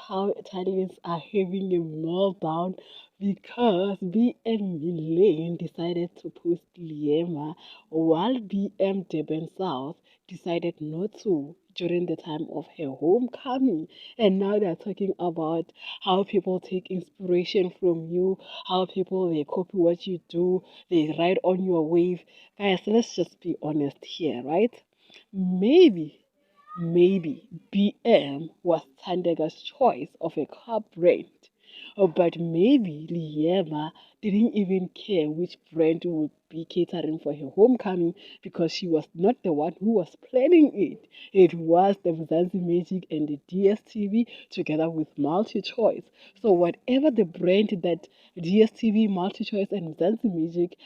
how Italians are having a meltdown because BM Milan decided to post Liema while BM Deben South decided not to during the time of her homecoming. And now they're talking about how people take inspiration from you, how people they copy what you do, they ride on your wave. Guys, let's just be honest here, right? Maybe BM was Tandega's choice of a car brand. But maybe Liema didn't even care which brand would be catering for her homecoming because she was not the one who was planning it. It was the Mzansi Magic and the DSTV together with MultiChoice. So whatever the brand that DSTV, MultiChoice and Mzansi Magic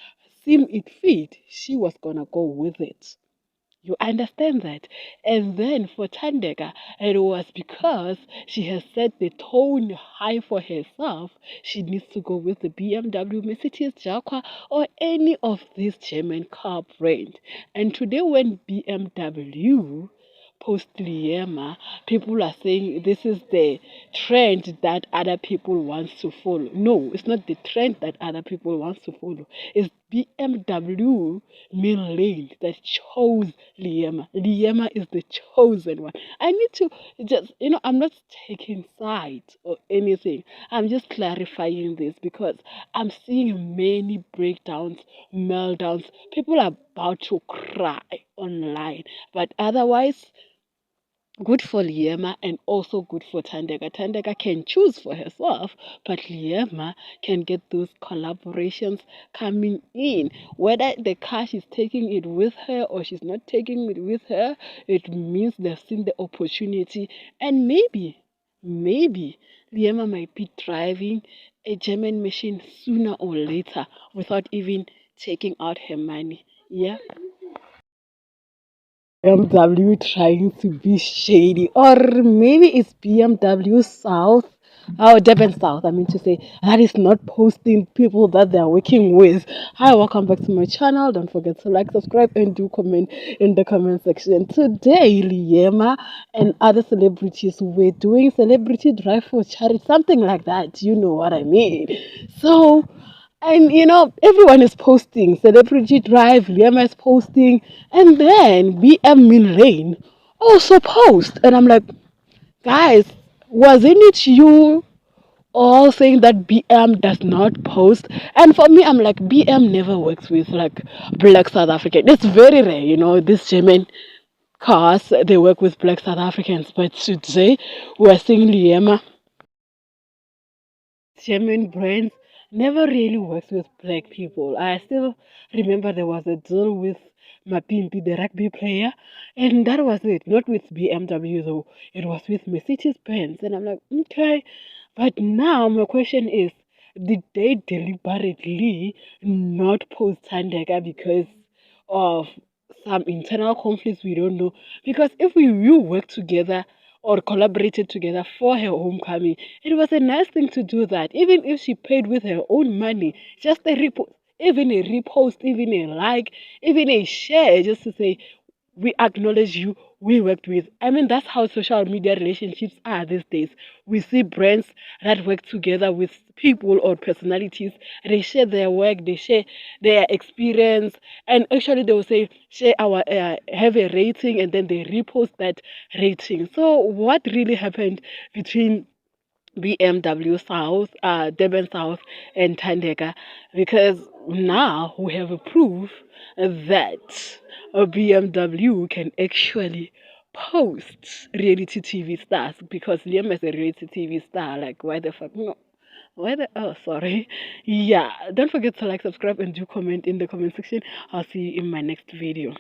seemed it fit, she was gonna go with it. You understand that? And then for Tandega, it was because she has set the tone high for herself. She needs to go with the BMW, Mercedes, Jaguar, or any of these German car brands. And today, when BMW post Liema, people are saying this is the trend that other people want to follow. No, it's not the trend that other people want to follow. It's BMW Mill Lane that chose Liema. Liema is the chosen one. I need to just, I'm not taking sides or anything. I'm just clarifying this because I'm seeing many breakdowns, meltdowns. People are about to cry online. But otherwise, good for Liema and also good for Tandega. Tandega can choose for herself, but Liema can get those collaborations coming in. Whether the car she's taking it with her or she's not taking it with her, it means they've seen the opportunity and maybe Liema might be driving a German machine sooner or later without even taking out her money. Yeah. BMW trying to be shady, or maybe it's BMW South, oh, Devon South, I mean to say, that is not posting people that they're working with. Hi, welcome back to my channel. Don't forget to like, subscribe, and do comment in the comment section. Today, Liema and other celebrities were doing celebrity drive for charity, something like that. You know what I mean? So, and everyone is posting. Celebrity Drive, Liam is posting, and then BM Min Rain also post. And I'm like, guys, wasn't it you all saying that BM does not post? And for me, I'm like, BM never works with like black South African. It's very rare, this German cars they work with black South Africans. But today we're seeing Liema German brands never really works with black people. I still remember there was a deal with Mapimpi, the rugby player, and that was it. Not with BMW though. It was with Mercedes Benz. And I'm like, okay. But now my question is, did they deliberately not post Tandega because of some internal conflicts we don't know? Because if you work together or collaborated together for her homecoming, it was a nice thing to do that. Even if she paid with her own money, just a repost, even a repost, even a like, even a share, just to say, we acknowledge you, we worked with. I mean, that's how social media relationships are these days. We see brands that work together with people or personalities. They share their work, they share their experience, and actually they will say, share our, have a rating, and then they repost that rating. So, what really happened between BMW South, Durban South, and Tandega? Because now we have a proof that a BMW can actually post reality TV stars because Liam is a reality TV star. Like, why the fuck? No. Why the? Oh, sorry. Yeah. Don't forget to like, subscribe, and do comment in the comment section. I'll see you in my next video.